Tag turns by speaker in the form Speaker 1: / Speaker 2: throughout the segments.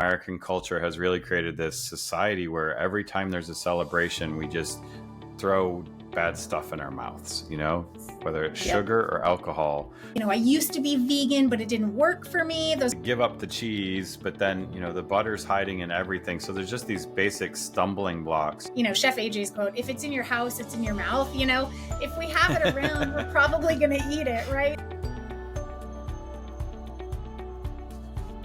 Speaker 1: American culture has really created this society where every time there's a celebration, we just throw bad stuff in our mouths, whether it's sugar or alcohol.
Speaker 2: I used to be vegan, but it didn't work for me.
Speaker 1: Give up the cheese, but then, the butter's hiding in everything. So there's just these basic stumbling blocks.
Speaker 2: Chef AJ's quote, if it's in your house, it's in your mouth. If we have it around, we're probably going to eat it, right?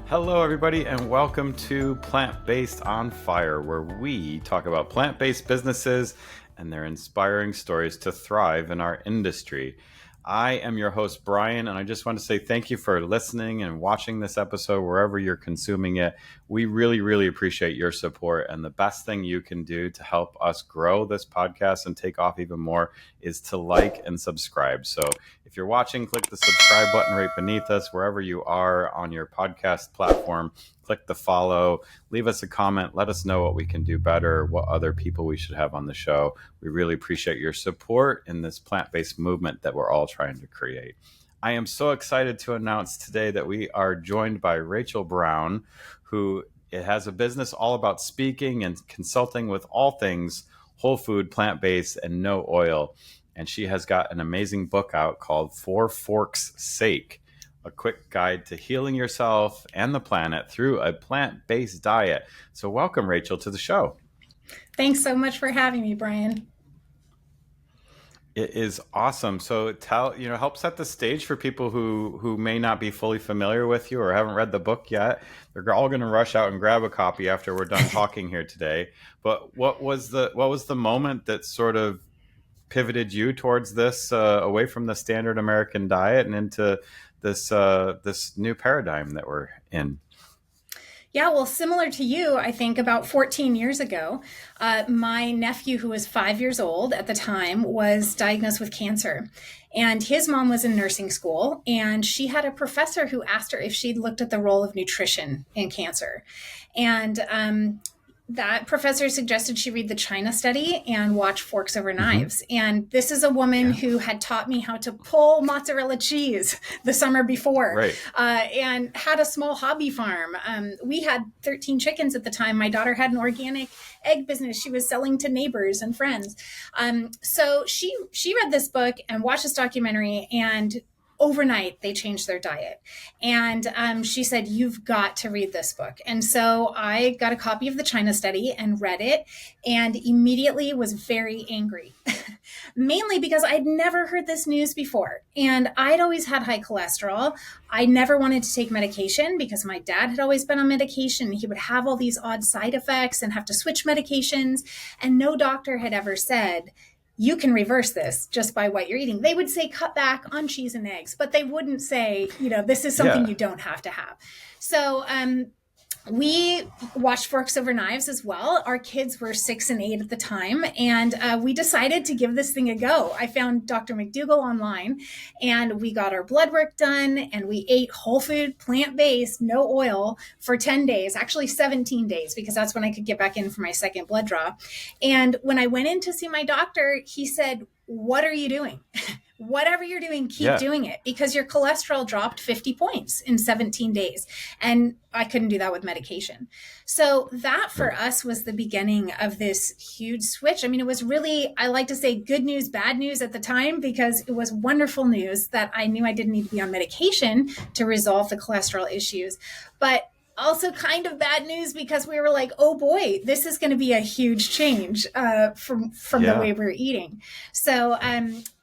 Speaker 1: Hello, everybody, and welcome to Plant-Based on Fire, where we talk about plant-based businesses and their inspiring stories to thrive in our industry. I am your host, Bryan, and I just want to say thank you for listening and watching this episode wherever you're consuming it. We really, really appreciate your support, and the best thing you can do to help us grow this podcast and take off even more is to like and subscribe. So if you're watching, click the subscribe button right beneath us, wherever you are on your podcast platform. Click the follow, leave us a comment, let us know what we can do better, what other people we should have on the show. We really appreciate your support in this plant-based movement that we're all trying to create. I am so excited to announce today that we are joined by Rachael Brown, who has a business all about speaking and consulting with all things whole food, plant-based, and no oil. And she has got an amazing book out called For Fork's Sake, a quick guide to healing yourself and the planet through a plant-based diet. So welcome, Rachael, to the show.
Speaker 2: Thanks so much for having me, Bryan.
Speaker 1: It is awesome. So help set the stage for people who may not be fully familiar with you or haven't read the book yet. They're all going to rush out and grab a copy after we're done talking here today. But what was the moment that sort of pivoted you towards this, away from the standard American diet and into this new paradigm that we're in?
Speaker 2: Yeah, well, similar to you, I think about 14 years ago, my nephew, who was 5 years old at the time, was diagnosed with cancer. And his mom was in nursing school, and she had a professor who asked her if she'd looked at the role of nutrition in cancer. And that professor suggested she read the China study and watch Forks Over Knives. And this is a woman who had taught me how to pull mozzarella cheese the summer before, and had a small hobby farm. We had 13 chickens at the time. My daughter had an organic egg business she was selling to neighbors and friends. So she read this book and watched this documentary, and overnight, they changed their diet. And she said, you've got to read this book. And so I got a copy of the China study and read it, and immediately was very angry, mainly because I'd never heard this news before. And I'd always had high cholesterol. I never wanted to take medication because my dad had always been on medication. He would have all these odd side effects and have to switch medications. And no doctor had ever said, you can reverse this just by what you're eating. They would say cut back on cheese and eggs, but they wouldn't say, this is something you don't have to have. So we watched Forks Over Knives as well. Our kids were 6 and 8 at the time, and we decided to give this thing a go. I found Dr. McDougall online, and we got our blood work done, and we ate whole food, plant-based, no oil for 10 days, actually 17 days, because that's when I could get back in for my second blood draw. And when I went in to see my doctor, he said, what are you doing? Whatever you're doing, keep doing it, because your cholesterol dropped 50 points in 17 days. And I couldn't do that with medication. So that for us was the beginning of this huge switch. I mean, it was really, I like to say good news, bad news at the time, because it was wonderful news that I knew I didn't need to be on medication to resolve the cholesterol issues. But also kind of bad news because we were like, oh boy, this is going to be a huge change from the way we're eating.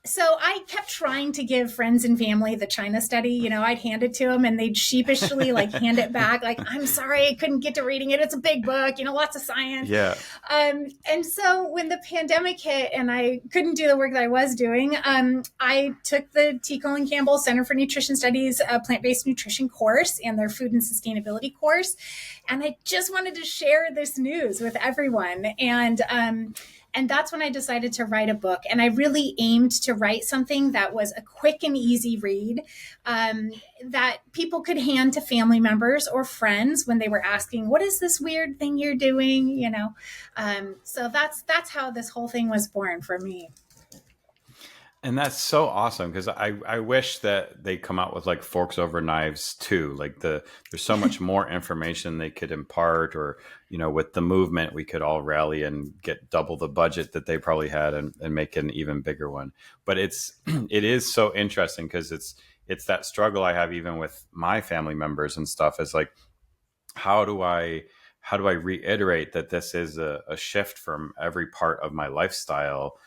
Speaker 2: So I kept trying to give friends and family the China study. I'd hand it to them and they'd sheepishly hand it back. Like, I'm sorry, I couldn't get to reading it. It's a big book, lots of science.
Speaker 1: Yeah.
Speaker 2: And so when the pandemic hit and I couldn't do the work that I was doing, I took the T. Colin Campbell Center for Nutrition Studies plant-based nutrition course and their food and sustainability course. And I just wanted to share this news with everyone. And that's when I decided to write a book. And I really aimed to write something that was a quick and easy read, that people could hand to family members or friends when they were asking, what is this weird thing you're doing? So that's how this whole thing was born for me.
Speaker 1: And that's so awesome because I wish that they come out with like forks over knives too. Like there's so much more information they could impart, or with the movement we could all rally and get double the budget that they probably had, and make an even bigger one. But it is so interesting because it's that struggle I have even with my family members and stuff. Is like, how do I reiterate that this is a shift from every part of my lifestyle,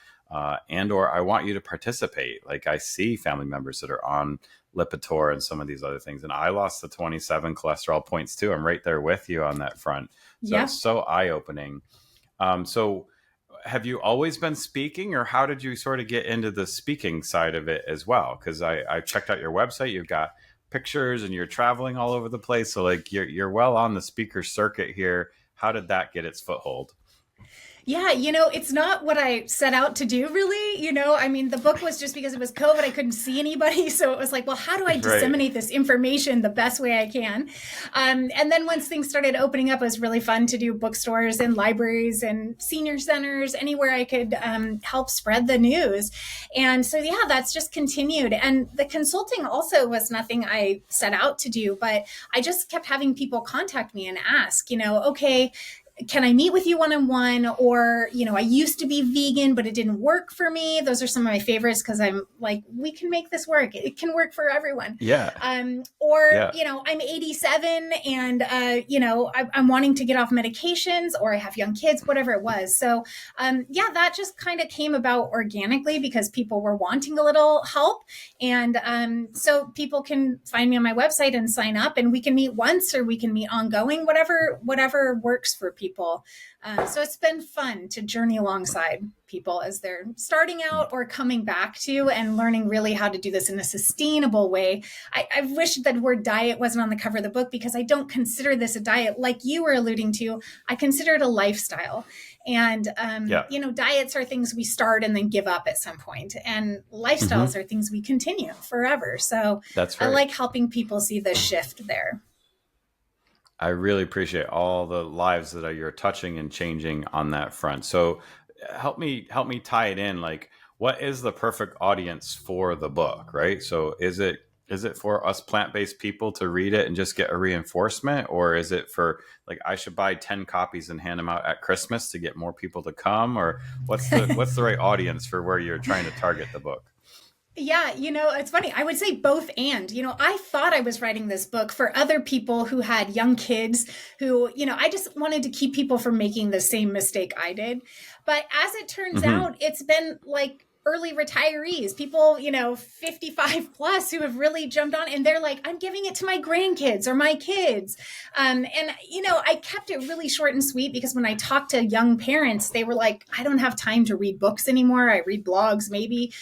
Speaker 1: and or I want you to participate. Like, I see family members that are on Lipitor and some of these other things, and I lost the 27 cholesterol points too. I'm right there with you on that front. So
Speaker 2: Yeah.
Speaker 1: it's so eye-opening. So have you always been speaking, or how did you sort of get into the speaking side of it as well? Because I checked out your website. You've got pictures and you're traveling all over the place. So like you're well on the speaker circuit here. How did that get its foothold?
Speaker 2: Yeah, it's not what I set out to do, really. I mean, the book was just because it was COVID, I couldn't see anybody. So it was like, well, how do I
Speaker 1: Right.
Speaker 2: disseminate this information the best way I can? And then once things started opening up, it was really fun to do bookstores and libraries and senior centers, anywhere I could help spread the news. And so, yeah, that's just continued. And the consulting also was nothing I set out to do, but I just kept having people contact me and ask, okay, can I meet with you one-on-one? Or, I used to be vegan, but it didn't work for me. Those are some of my favorites because I'm like, we can make this work. It can work for everyone.
Speaker 1: Yeah.
Speaker 2: Or,
Speaker 1: Yeah.
Speaker 2: I'm 87 and, I'm wanting to get off medications, or I have young kids, whatever it was. So, yeah, that just kind of came about organically because people were wanting a little help. And so people can find me on my website and sign up, and we can meet once or we can meet ongoing, whatever works for people. So it's been fun to journey alongside people as they're starting out or coming back to, and learning really how to do this in a sustainable way. I wish that word diet wasn't on the cover of the book, because I don't consider this a diet like you were alluding to. I consider it a lifestyle. And,
Speaker 1: Yeah.
Speaker 2: diets are things we start and then give up at some point, and
Speaker 1: Hmm.
Speaker 2: lifestyles are things we continue forever. So
Speaker 1: That's
Speaker 2: I
Speaker 1: right.
Speaker 2: like helping people see the shift there.
Speaker 1: I really appreciate all the lives that you're touching and changing on that front. So help me tie it in. Like, what is the perfect audience for the book, right? So is it for us plant-based people to read it and just get a reinforcement, or is it for, like, I should buy 10 copies and hand them out at Christmas to get more people to come, or what's the right audience for where you're trying to target the book?
Speaker 2: Yeah, it's funny. I would say both. And, I thought I was writing this book for other people who had young kids who, I just wanted to keep people from making the same mistake I did. But as it turns
Speaker 1: Hmm.
Speaker 2: out, it's been like early retirees, people, 55 plus, who have really jumped on, and they're like, I'm giving it to my grandkids or my kids. And, I kept it really short and sweet, because when I talked to young parents, they were like, I don't have time to read books anymore. I read blogs maybe.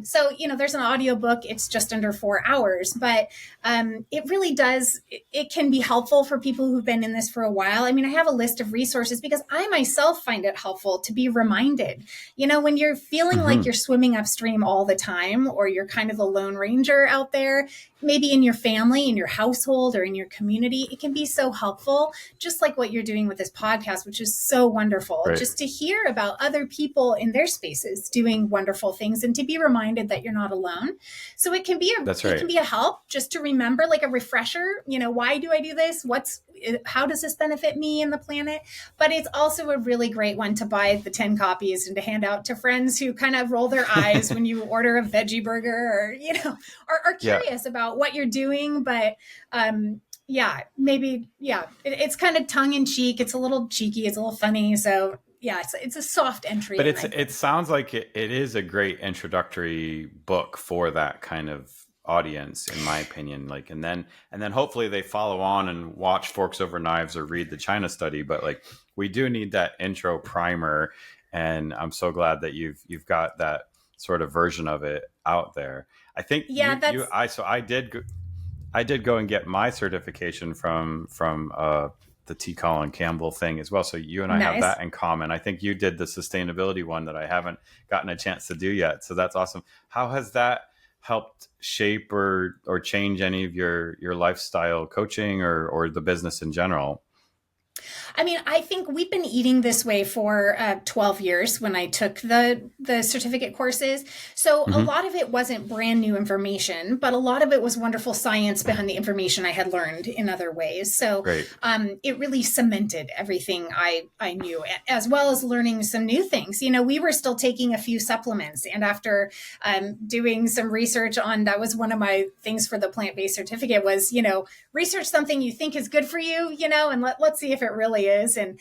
Speaker 2: So, there's an audiobook. It's just under 4 hours, but it really does. It can be helpful for people who've been in this for a while. I mean, I have a list of resources because I myself find it helpful to be reminded, when you're feeling like
Speaker 1: Hmm.
Speaker 2: you're swimming upstream all the time, or you're kind of the lone ranger out there, maybe in your family, in your household, or in your community. It can be so helpful, just like what you're doing with this podcast, which is so wonderful,
Speaker 1: Right.
Speaker 2: just to hear about other people in their spaces doing wonderful things, and to be reminded that you're not alone. So it can be
Speaker 1: That's
Speaker 2: it
Speaker 1: right.
Speaker 2: can be a help just to remember, like a refresher. Why do I do this? How does this benefit me and the planet? But it's also a really great one to buy the 10 copies and to hand out to friends who kind of roll their eyes when you order a veggie burger, or are
Speaker 1: Yeah.
Speaker 2: curious about what you're doing. But yeah, maybe, yeah, it's kind of tongue in cheek. It's a little cheeky. It's a little funny. So yeah, it's a soft entry
Speaker 1: But
Speaker 2: in, I
Speaker 1: it
Speaker 2: think.
Speaker 1: sounds like it is a great introductory book for that kind of audience, in my opinion. Like, and then hopefully they follow on and watch Forks Over Knives or read the China Study. But like, we do need that intro primer, and I'm so glad that you've got that sort of version of it out there. I think
Speaker 2: Yeah, that's
Speaker 1: I did go and get my certification from the T. Colin Campbell thing as well. So you and I have
Speaker 2: nice.
Speaker 1: that in common. I think you did the sustainability one that I haven't gotten a chance to do yet. So that's awesome. How has that helped shape or change any of your lifestyle coaching or the business in general?
Speaker 2: I mean, I think we've been eating this way for 12 years when I took the certificate courses. So a
Speaker 1: Hmm.
Speaker 2: lot of it wasn't brand new information, but a lot of it was wonderful science behind the information I had learned in other ways. So
Speaker 1: Great.
Speaker 2: it really cemented everything I knew, as well as learning some new things. We were still taking a few supplements. And after doing some research on, that was one of my things for the plant-based certificate was, research something you think is good for you, and let's see if it really is. And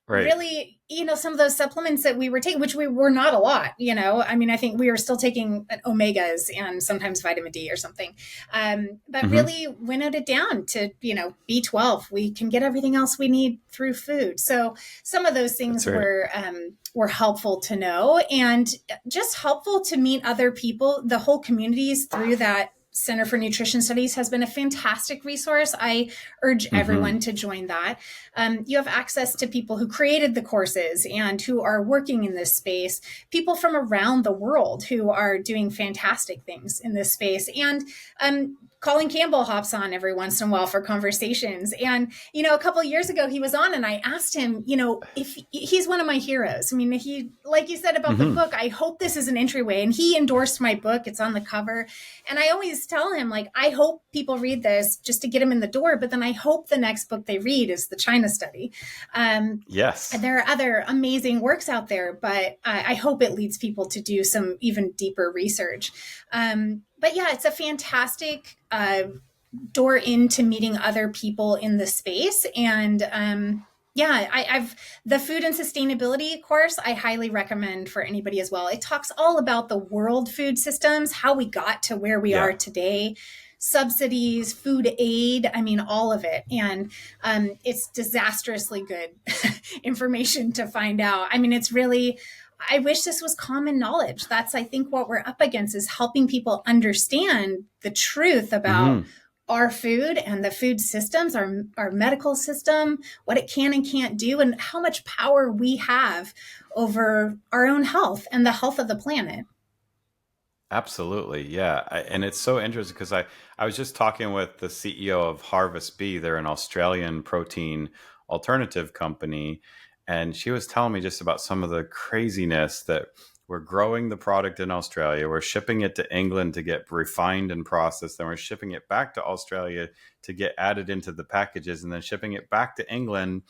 Speaker 1: Right.
Speaker 2: really, some of those supplements that we were taking, which we were not a lot, I mean, I think we were still taking omegas and sometimes vitamin D or something. But
Speaker 1: Hmm.
Speaker 2: really winnowed it down to, B12. We can get everything else we need through food. So some of those
Speaker 1: That's
Speaker 2: things
Speaker 1: right.
Speaker 2: were helpful to know, and just helpful to meet other people. The whole communities through that Center for Nutrition Studies has been a fantastic resource. I urge
Speaker 1: Hmm.
Speaker 2: everyone to join that. You have access to people who created the courses and who are working in this space, people from around the world who are doing fantastic things in this space. And Colin Campbell hops on every once in a while for conversations. And, a couple of years ago, he was on and I asked him, if he's one of my heroes. I mean, he, like you said about the
Speaker 1: Hmm.
Speaker 2: book, I hope this is an entryway. And he endorsed my book. It's on the cover. And I always tell him, like, I hope people read this just to get them in the door. But then I hope the next book they read is the China study. And
Speaker 1: Yes.
Speaker 2: there are other amazing works out there, but I hope it leads people to do some even deeper research. But yeah, it's a fantastic door into meeting other people in the space. And yeah, I've the food and sustainability course I highly recommend for anybody as well. It talks all about the world food systems, how we got to where we are
Speaker 1: Yeah.
Speaker 2: today, subsidies, food aid, I mean, all of it. And it's disastrously good information to find out. I mean, it's really, I wish this was common knowledge. That's, I think, what we're up against is helping people understand the truth about
Speaker 1: Hmm.
Speaker 2: our food and the food systems, our medical system, what it can and can't do, and how much power we have over our own health and the health of the planet.
Speaker 1: Absolutely. Yeah. And it's so interesting because I was just talking with the CEO of Harvest Bee. They're an Australian protein alternative company. And she was telling me just about some of the craziness that we're growing the product in Australia. We're shipping it to England to get refined and processed. Then we're shipping it back to Australia to get added into the packages and then shipping it back to England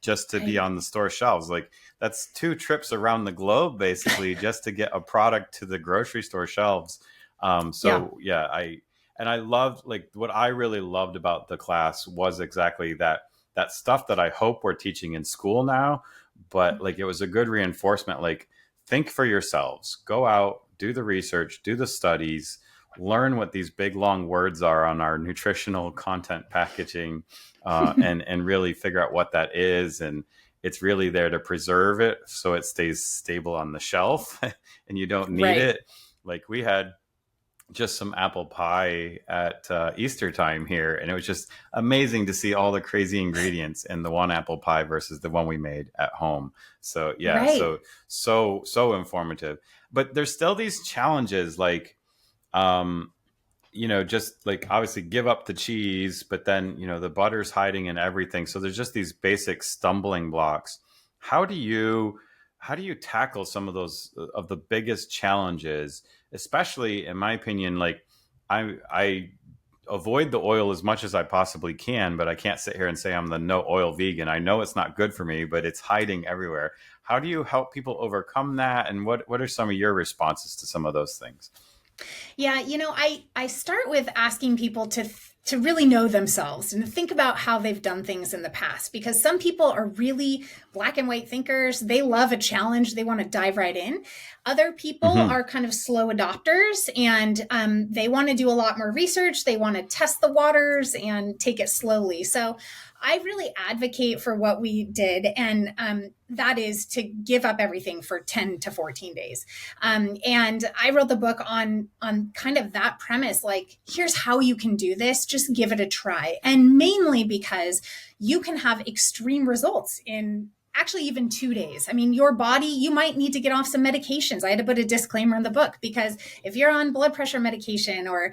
Speaker 1: just to be
Speaker 2: Right.
Speaker 1: on the store shelves. Like that's two trips around the globe basically just to get a product to the grocery store shelves.
Speaker 2: Yeah.
Speaker 1: So yeah, I loved like what I really loved about the class was exactly that stuff that I hope we're teaching in school now, but like it was a good reinforcement. Like think for yourselves, go out, do the research, do the studies, learn what these big long words are on our nutritional content packaging, and really figure out what that is. And it's really there to preserve it so it stays stable on the shelf and you don't need
Speaker 2: Right.
Speaker 1: it. Like we had just some apple pie at Easter time here, and it was just amazing to see all the crazy ingredients in the one apple pie versus the one we made at home. So yeah,
Speaker 2: Right.
Speaker 1: so informative. But there's still these challenges, like um, just like obviously give up the cheese, but then the butter's hiding in everything. So there's just these basic stumbling blocks. How do you how do you tackle some of those of the biggest challenges, especially in my opinion, like I avoid the oil as much as I possibly can, but I can't sit here and say I'm the no oil vegan. I know it's not good for me, but it's hiding everywhere. How do you help people overcome that? And what are some of your responses to some of those things?
Speaker 2: Yeah, I start with asking people to really know themselves and think about how they've done things in the past, because some people are really black and white thinkers. They love a challenge. They want to dive right in. Other people
Speaker 1: Hmm.
Speaker 2: are kind of slow adopters, and they want to do a lot more research. They want to test the waters and take it slowly. So I really advocate for what we did, and that is to give up everything for 10 to 14 days. And I wrote the book on kind of that premise, like, here's how you can do this. Just give it a try. And mainly because you can have extreme results in actually even 2 days. I mean, your body, you might need to get off some medications. I had to put a disclaimer in the book because if you're on blood pressure medication or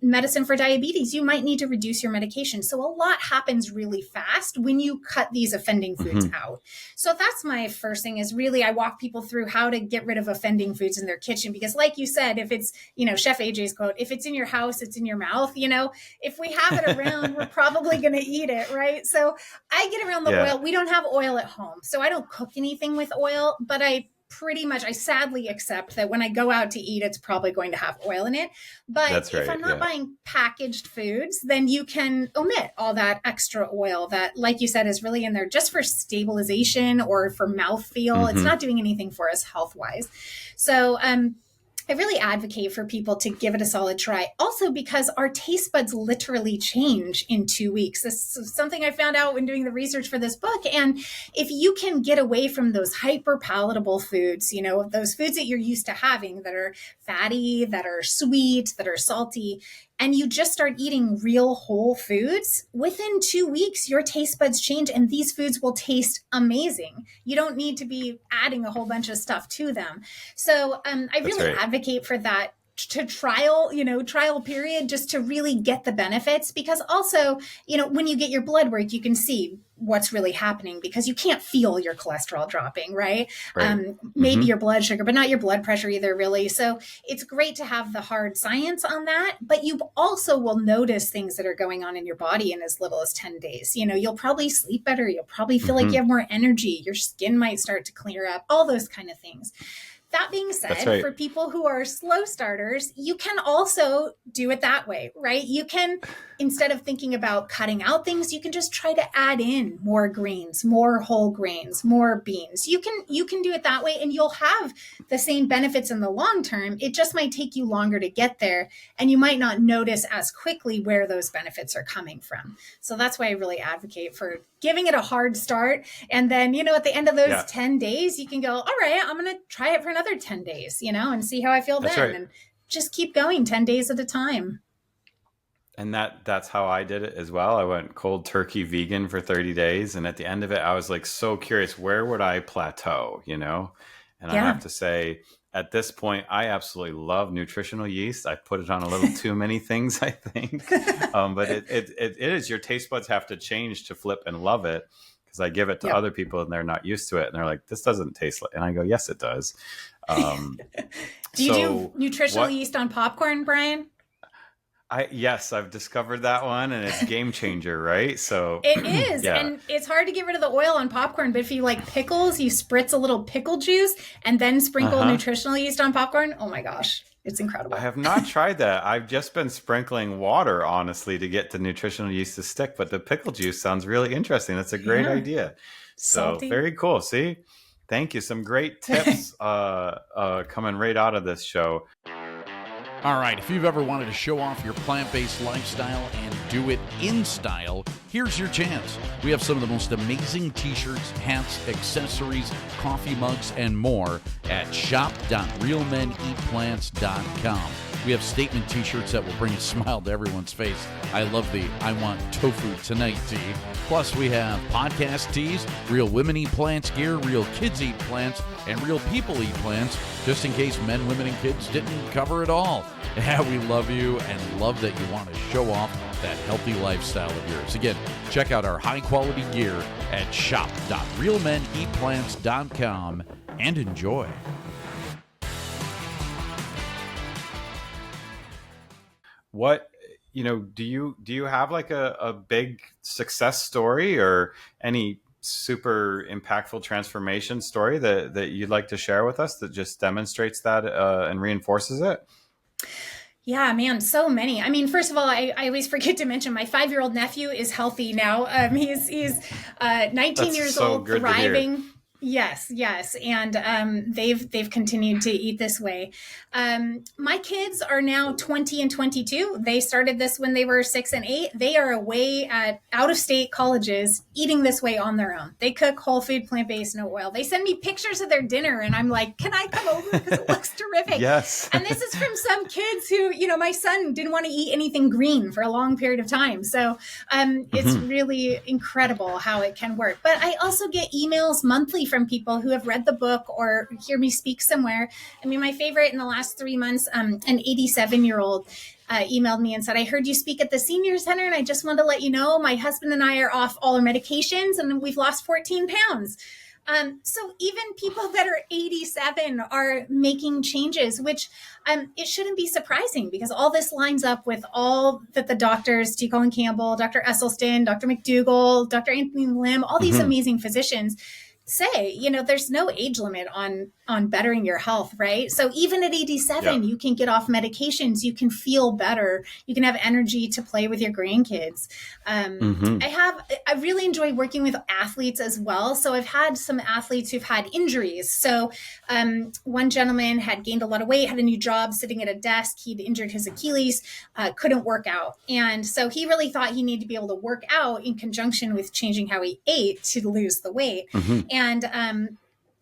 Speaker 2: medicine for diabetes, you might need to reduce your medication. So a lot happens really fast when you cut these offending foods out. So that's my first thing is really, I walk people through how to get rid of offending foods in their kitchen. Because like you said, if it's, Chef AJ's quote, if it's in your house, it's in your mouth, if we have it around, we're probably going to eat it. Right. So I get around the oil. We don't have oil at home. So I don't cook anything with oil, but I sadly accept that when I go out to eat, it's probably going to have oil in it. But if I'm not buying packaged foods, then you can omit all that extra oil that, like you said, is really in there just for stabilization or for mouthfeel. It's not doing anything for us health-wise. So, I really advocate for people to give it a solid try. Also, because our taste buds literally change in 2 weeks. This is something I found out when doing the research for this book. And if you can get away from those hyper palatable foods, those foods that you're used to having that are fatty, that are sweet, that are salty, and you just start eating real whole foods, within 2 weeks, your taste buds change and these foods will taste amazing. You don't need to be adding a whole bunch of stuff to them. So I really advocate for that to trial period just to really get the benefits, because also, when you get your blood work, you can see what's really happening because you can't feel your cholesterol dropping, right? Maybe your blood sugar, but not your blood pressure either, really. So it's great to have the hard science on that, but you also will notice things that are going on in your body in as little as 10 days. You'll probably sleep better. You'll probably feel like you have more energy. Your skin might start to clear up, all those kind of things. That being said, for people who are slow starters, you can also do it that way, right? You can, instead of thinking about cutting out things, you can just try to add in more greens, more whole grains, more beans. You can do it that way and you'll have the same benefits in the long term. It just might take you longer to get there and you might not notice as quickly where those benefits are coming from. So that's why I really advocate for giving it a hard start. And then, at the end of those 10 days, you can go, all right, I'm going to try it for another 10 days, and see how I feel then. And just keep going 10 days at a time.
Speaker 1: And that's how I did it as well. I went cold turkey vegan for 30 days. And at the end of it, I was like so curious, where would I plateau, And I have to say, at this point, I absolutely love nutritional yeast. I put it on a little too many things, I think. But it is, your taste buds have to change to flip and love it. Because I give it to other people and they're not used to it. And they're like, this doesn't taste like, and I go, yes, it does.
Speaker 2: Do you do nutritional yeast on popcorn, Bryan?
Speaker 1: Yes, I've discovered that one and it's game changer, right? So
Speaker 2: it is. And it's hard to get rid of the oil on popcorn, but if you like pickles, you spritz a little pickle juice and then sprinkle nutritional yeast on popcorn. Oh my gosh, it's incredible.
Speaker 1: I have not tried that. I've just been sprinkling water, honestly, to get the nutritional yeast to stick, but the pickle juice sounds really interesting. That's a great idea.
Speaker 2: Salty.
Speaker 1: So very cool. See? Thank you. Some great tips coming right out of this show.
Speaker 3: All right, if you've ever wanted to show off your plant-based lifestyle and do it in style, here's your chance. We have some of the most amazing t-shirts, hats, accessories, coffee mugs, and more at shop.realmeneatplants.com. We have statement t-shirts that will bring a smile to everyone's face. I love the I Want Tofu Tonight tee. Plus, we have podcast tees, Real Women Eat Plants gear, Real Kids Eat Plants, and Real People Eat Plants, just in case men, women, and kids didn't cover it all. Yeah, we love you and love that you want to show off that healthy lifestyle of yours. Again, check out our high-quality gear at shop.realmeneatplants.com and enjoy.
Speaker 1: What, do you have like a big success story or any super impactful transformation story that you'd like to share with us that just demonstrates that and reinforces it?
Speaker 2: Yeah, man, so many. I mean, first of all, I always forget to mention my 5-year-old nephew is healthy now. He's 19 years old, thriving. Yes, yes, and they've continued to eat this way. My kids are now 20 and 22. They started this when they were 6 and 8. They are away at out of state colleges eating this way on their own. They cook whole food, plant based, no oil. They send me pictures of their dinner, and I'm like, "Can I come over because it looks terrific?"
Speaker 1: Yes.
Speaker 2: And this is from some kids who, my son didn't want to eat anything green for a long period of time. So it's really incredible how it can work. But I also get emails monthly from people who have read the book or hear me speak somewhere. I mean, my favorite in the last 3 months, an 87-year-old emailed me and said, "I heard you speak at the senior center, and I just wanted to let you know my husband and I are off all our medications and we've lost 14 pounds." So even people that are 87 are making changes, which it shouldn't be surprising because all this lines up with all that the doctors, T. Colin Campbell, Dr. Esselstyn, Dr. McDougall, Dr. Anthony Lim, all these amazing physicians say, there's no age limit on bettering your health, right? So even at 87, you can get off medications, you can feel better, you can have energy to play with your grandkids. I really enjoy working with athletes as well. So I've had some athletes who've had injuries. So one gentleman had gained a lot of weight, had a new job sitting at a desk. He'd injured his Achilles, couldn't work out. And so he really thought he needed to be able to work out in conjunction with changing how he ate to lose the weight. And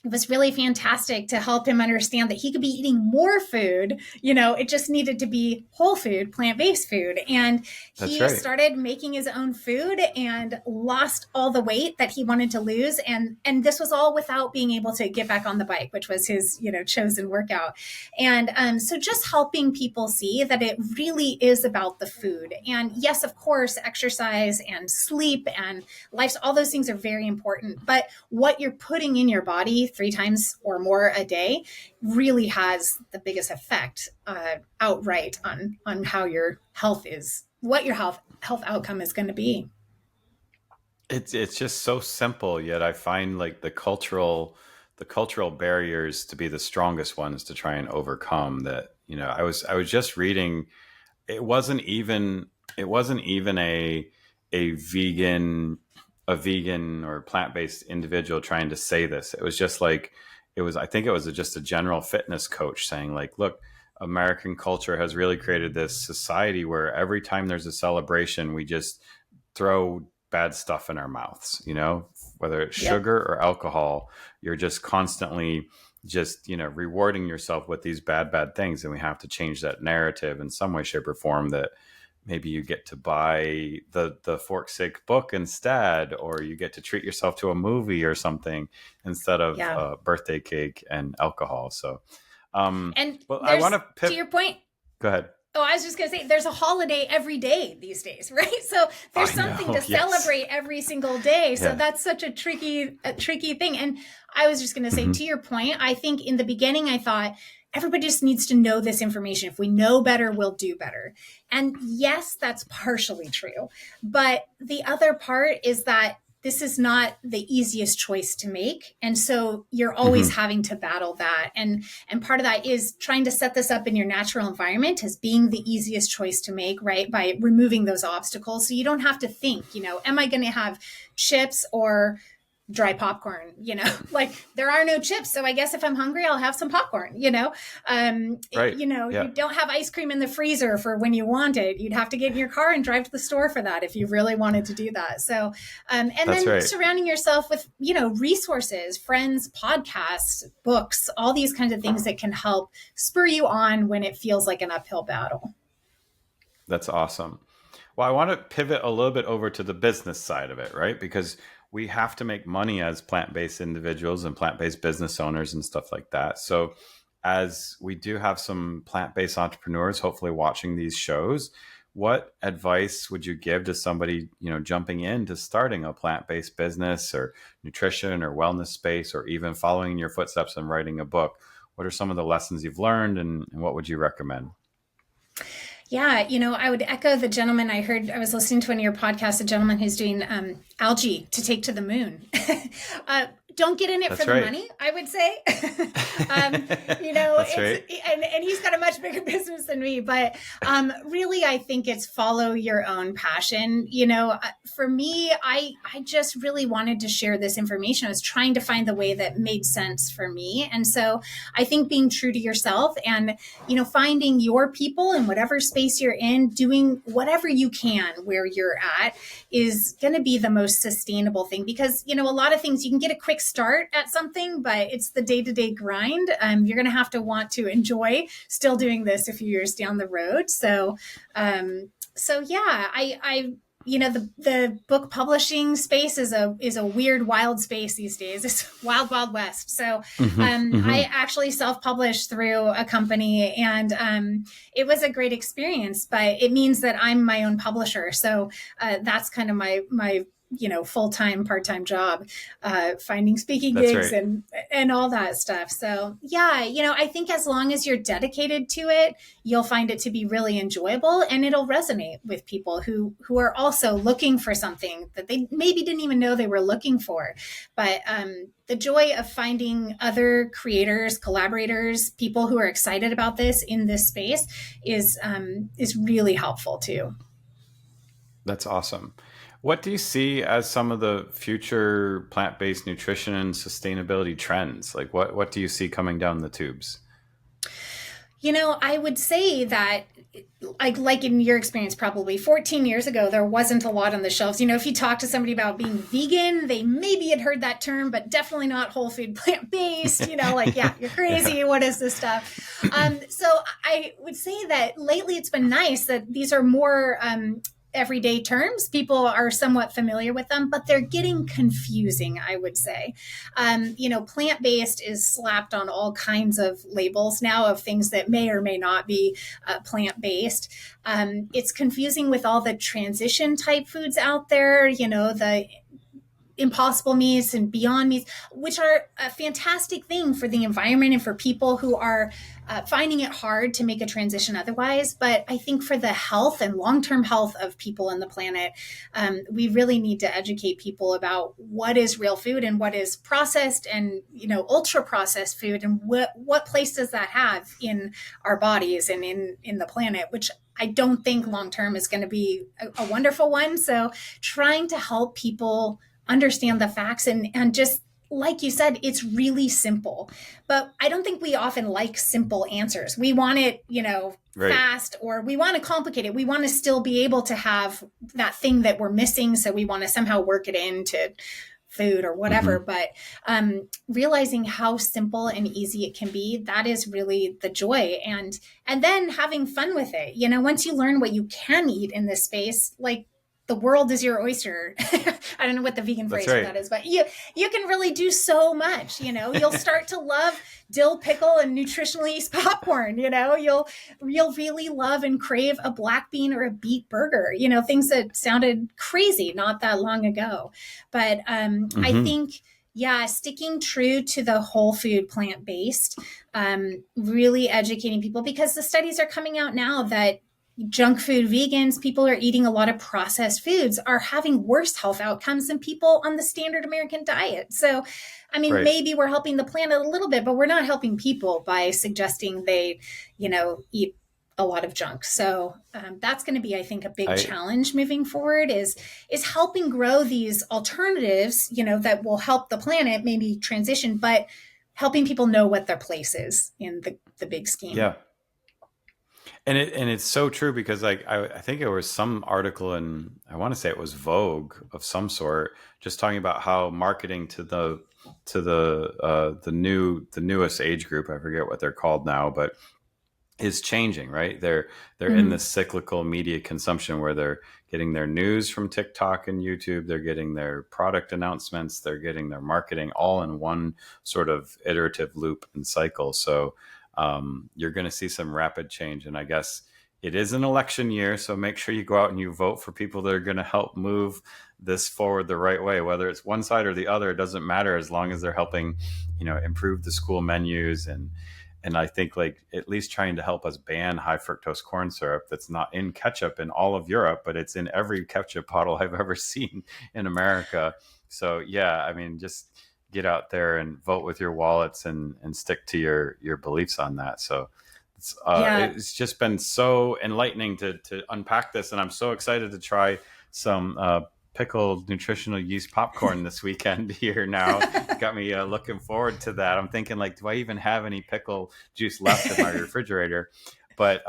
Speaker 2: it was really fantastic to help him understand that he could be eating more food. It just needed to be whole food, plant-based food. And he started making his own food and lost all the weight that he wanted to lose. And this was all without being able to get back on the bike, which was his, chosen workout. And so just helping people see that it really is about the food. And yes, of course, exercise and sleep and life, all those things are very important. But what you're putting in your body 3 times or more a day really has the biggest effect outright on how your health is, what your health outcome is going to be.
Speaker 1: It's just so simple, yet I find like the cultural barriers to be the strongest ones to try and overcome that. I was just reading, it wasn't even a vegan or plant-based individual trying to say this. It was just like, I think it was just a general fitness coach saying like, look, American culture has really created this society where every time there's a celebration, we just throw bad stuff in our mouths, whether it's sugar or alcohol, you're just constantly just, rewarding yourself with these bad things. And we have to change that narrative in some way, shape or form, that maybe you get to buy the Fork Sick book instead, or you get to treat yourself to a movie or something instead of birthday cake and alcohol. So, I want to pivot.
Speaker 2: To your point.
Speaker 1: Go ahead.
Speaker 2: Oh, I was just going to say, there's a holiday every day these days, right? So there's something to celebrate every single day. So that's such a tricky thing. And I was just going to say, to your point, I think in the beginning, I thought, everybody just needs to know this information. If we know better, we'll do better. And yes, that's partially true. But the other part is that this is not the easiest choice to make. And so you're always having to battle that. And part of that is trying to set this up in your natural environment as being the easiest choice to make, right? By removing those obstacles. So you don't have to think, am I going to have chips or dry popcorn, like there are no chips. So I guess if I'm hungry, I'll have some popcorn, You don't have ice cream in the freezer for when you want it. You'd have to get in your car and drive to the store for that if you really wanted to do that. So, surrounding yourself with, resources, friends, podcasts, books, all these kinds of things that can help spur you on when it feels like an uphill battle.
Speaker 1: That's awesome. Well, I want to pivot a little bit over to the business side of it, right? Because we have to make money as plant-based individuals and plant-based business owners and stuff like that. So as we do have some plant-based entrepreneurs, hopefully watching these shows, what advice would you give to somebody, jumping into starting a plant-based business or nutrition or wellness space, or even following in your footsteps and writing a book? What are some of the lessons you've learned, and what would you recommend?
Speaker 2: Yeah, I would echo the gentleman I was listening to one of your podcasts, a gentleman who's doing algae to take to the moon. don't get in it
Speaker 1: That's
Speaker 2: for the
Speaker 1: right.
Speaker 2: money, I would say.
Speaker 1: That's right.
Speaker 2: And he's got a much bigger business than me, but really, I think it's follow your own passion. For me, I just really wanted to share this information. I was trying to find the way that made sense for me. And so I think being true to yourself and, finding your people in whatever space you're in, doing whatever you can where you're at is going to be the most sustainable thing, because, a lot of things you can get a quick start at something, but it's the day-to-day grind. You're going to have to want to enjoy still doing this a few years down the road. So yeah, the book publishing space is a weird, wild space these days. It's wild, wild west. So I actually self-published through a company, and it was a great experience, but it means that I'm my own publisher. So that's kind of my full-time, part-time job, finding speaking gigs
Speaker 1: right.
Speaker 2: and all that stuff. So yeah, I think as long as you're dedicated to it, you'll find it to be really enjoyable, and it'll resonate with people who are also looking for something that they maybe didn't even know they were looking for. But the joy of finding other creators, collaborators, people who are excited about this in this space is really helpful too.
Speaker 1: That's awesome. What do you see as some of the future plant-based nutrition and sustainability trends? Like what do you see coming down the tubes?
Speaker 2: I would say that like in your experience, probably 14 years ago, there wasn't a lot on the shelves. If you talk to somebody about being vegan, they maybe had heard that term, but definitely not whole food plant-based, yeah, you're crazy. Yeah. What is this stuff? So I would say that lately it's been nice that these are more, everyday terms. People are somewhat familiar with them, but they're getting confusing, I would say. Plant-based is slapped on all kinds of labels now of things that may or may not be plant-based. It's confusing with all the transition type foods out there, the Impossible meats and Beyond meats, which are a fantastic thing for the environment and for people who are finding it hard to make a transition otherwise. But I think for the health and long-term health of people on the planet, we really need to educate people about what is real food and what is processed and, ultra processed food, and what place does that have in our bodies and in the planet, which I don't think long-term is going to be a wonderful one. So trying to help people understand the facts and just, like you said, it's really simple, but I don't think we often like simple answers. We want it,
Speaker 1: Right.
Speaker 2: fast, or we want to complicate it. We want to still be able to have that thing that we're missing. So we want to somehow work it into food or whatever. But realizing how simple and easy it can be, that is really the joy. And then having fun with it. Once you learn what you can eat in this space, like, the world is your oyster. I don't know what the vegan phrase for that is, but you can really do so much. You'll start to love dill pickle and nutritionally yeast popcorn. You'll really love and crave a black bean or a beet burger. Things that sounded crazy not that long ago. But I think, yeah, sticking true to the whole food plant-based, really educating people, because the studies are coming out now that junk food vegans, people are eating a lot of processed foods, are having worse health outcomes than people on the standard American diet. So,
Speaker 1: Right.
Speaker 2: Maybe we're helping the planet a little bit, but we're not helping people by suggesting they, eat a lot of junk. So that's going to be, I think, a big challenge moving forward is helping grow these alternatives, that will help the planet maybe transition, but helping people know what their place is in the big scheme.
Speaker 1: Yeah. And it's so true, because I think it was some article in, I want to say it was Vogue of some sort, just talking about how marketing to the newest age group, I forget what they're called now, but is changing, right? They're in this cyclical media consumption where they're getting their news from TikTok and YouTube, they're getting their product announcements, they're getting their marketing all in one sort of iterative loop and cycle. So you're going to see some rapid change. And I guess it is an election year, so make sure you go out and you vote for people that are going to help move this forward the right way. Whether it's one side or the other, it doesn't matter, as long as they're helping, improve the school menus. And I think, like, at least trying to help us ban high fructose corn syrup that's not in ketchup in all of Europe, but it's in every ketchup bottle I've ever seen in America. So yeah, just get out there and vote with your wallets and stick to your beliefs on that. So it's just been so enlightening to unpack this, and I'm so excited to try some pickled nutritional yeast popcorn this weekend here now. Got me looking forward to that. I'm thinking, like, do I even have any pickle juice left in my refrigerator? But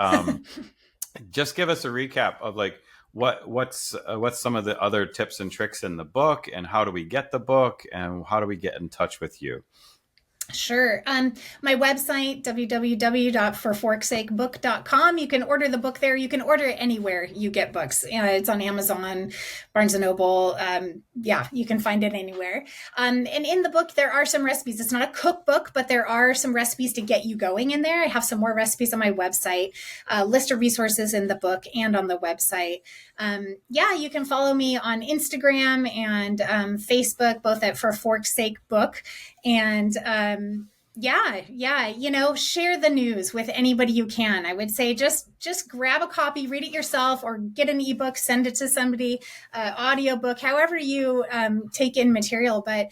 Speaker 1: just give us a recap of like what's some of the other tips and tricks in the book, and how do we get the book, and how do we get in touch with you?
Speaker 2: Sure. My website, www.forforksakebook.com. You can order the book there. You can order it anywhere you get books. It's on Amazon, Barnes & Noble. You can find it anywhere. And in the book, there are some recipes. It's not a cookbook, but there are some recipes to get you going in there. I have some more recipes on my website, list of resources in the book and on the website. You can follow me on Instagram and Facebook, both at For Fork's Sake Book. And share the news with anybody you can. I would say just grab a copy, read it yourself, or get an ebook, send it to somebody, audiobook, however you take in material. But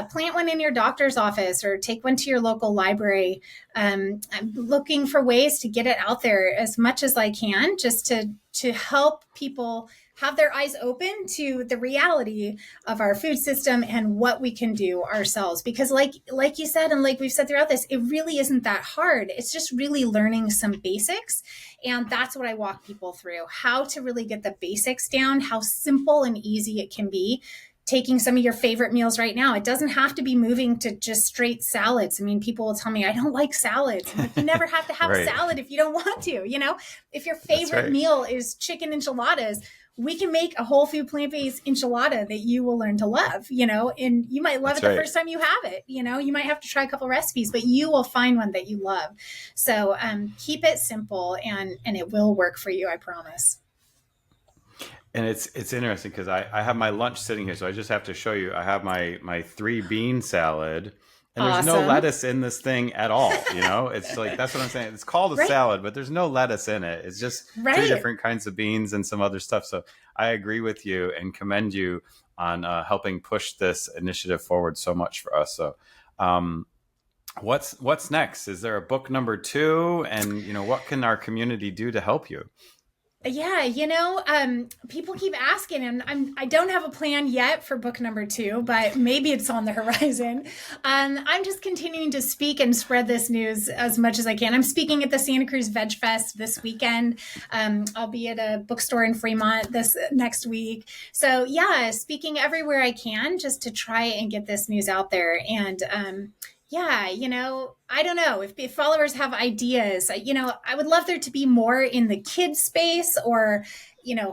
Speaker 2: plant one in your doctor's office or take one to your local library. I'm looking for ways to get it out there as much as I can, just to help people have their eyes open to the reality of our food system and what we can do ourselves. Because like you said, and like we've said throughout this, it really isn't that hard. It's just really learning some basics. And that's what I walk people through, how to really get the basics down, how simple and easy it can be. Taking some of your favorite meals right now. It doesn't have to be moving to just straight salads. I mean, people will tell me, I don't like salads. I'm like, you never have to have a salad if you don't want to. If your favorite meal is chicken enchiladas, we can make a whole food plant-based enchilada that you will learn to love, and you might love it the first time you have it. You might have to try a couple recipes, but you will find one that you love. So keep it simple and it will work for you. I promise.
Speaker 1: And it's interesting because I have my lunch sitting here, so I just have to show you. I have my 3-bean salad, and there's no lettuce in this thing at all. It's like, that's what I'm saying. It's called a salad, but there's no lettuce in it. It's just 3 different kinds of beans and some other stuff. So I agree with you and commend you on helping push this initiative forward so much for us. So what's next? Is there a book number 2? And what can our community do to help you?
Speaker 2: Yeah, people keep asking, and I don't have a plan yet for book number 2, but maybe it's on the horizon. I'm just continuing to speak and spread this news as much as I can. I'm speaking at the Santa Cruz Veg Fest this weekend. I'll be at a bookstore in Fremont this next week. So speaking everywhere I can just to try and get this news out there. And I don't know if followers have ideas, I would love there to be more in the kids space or,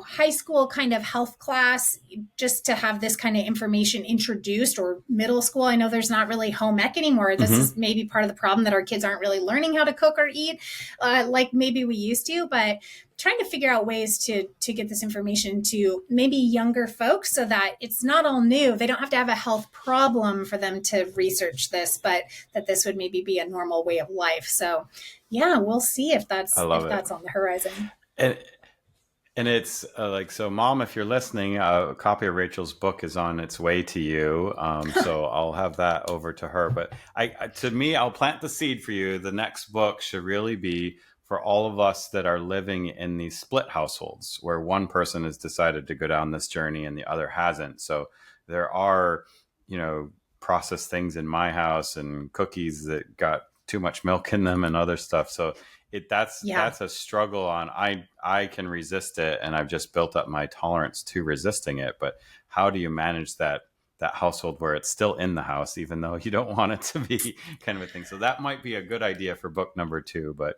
Speaker 2: high school kind of health class, just to have this kind of information introduced, or middle school. I know there's not really home ec anymore. This is maybe part of the problem, that our kids aren't really learning how to cook or eat like maybe we used to, but trying to figure out ways to get this information to maybe younger folks so that it's not all new. They don't have to have a health problem for them to research this, but that this would maybe be a normal way of life. So we'll see if that's on the horizon.
Speaker 1: And it's so Mom, if you're listening, a copy of Rachel's book is on its way to you. So I'll have that over to her. But I'll plant the seed for you. The next book should really be for all of us that are living in these split households where one person has decided to go down this journey and the other hasn't. So there are, processed things in my house and cookies that got too much milk in them and other stuff. So that's a struggle on, I can resist it, and I've just built up my tolerance to resisting it. But how do you manage that household where it's still in the house, even though you don't want it to be, kind of a thing? So that might be a good idea for book number 2. But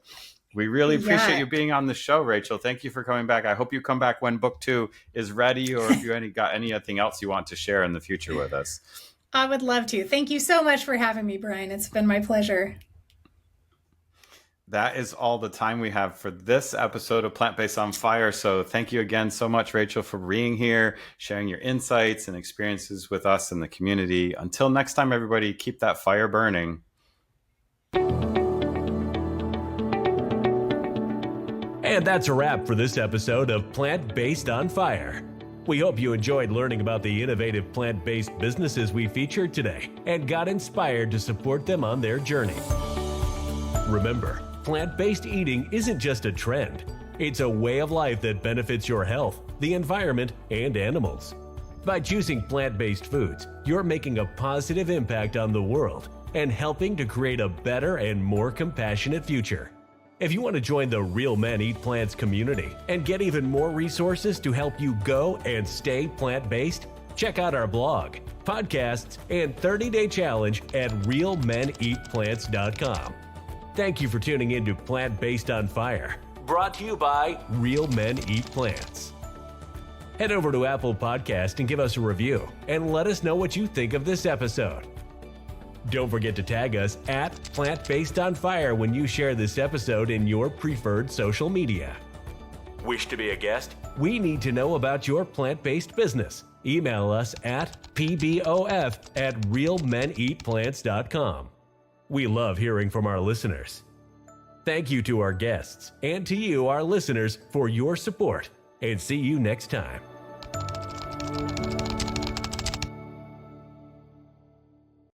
Speaker 1: we really appreciate you being on the show, Rachel. Thank you for coming back. I hope you come back when book 2 is ready, or if you got anything else you want to share in the future with us.
Speaker 2: I would love to. Thank you so much for having me, Bryan. It's been my pleasure.
Speaker 1: That is all the time we have for this episode of Plant Based on Fire. So thank you again so much, Rachel, for being here, sharing your insights and experiences with us in the community. Until next time, everybody, keep that fire burning.
Speaker 4: And that's a wrap for this episode of Plant Based on Fire. We hope you enjoyed learning about the innovative plant-based businesses we featured today and got inspired to support them on their journey. Remember, plant-based eating isn't just a trend. It's a way of life that benefits your health, the environment, and animals. By choosing plant-based foods, you're making a positive impact on the world and helping to create a better and more compassionate future. If you want to join the Real Men Eat Plants community and get even more resources to help you go and stay plant-based, check out our blog, podcasts, and 30-day challenge at realmeneatplants.com. Thank you for tuning in to Plant Based on Fire, brought to you by Real Men Eat Plants. Head over to Apple Podcast and give us a review, and let us know what you think of this episode. Don't forget to tag us at Plant Based on Fire when you share this episode in your preferred social media. Wish to be a guest? We need to know about your plant-based business. Email us at pbof@realmeneatplants.com. We love hearing from our listeners. Thank you to our guests and to you, our listeners, for your support, and see you next time.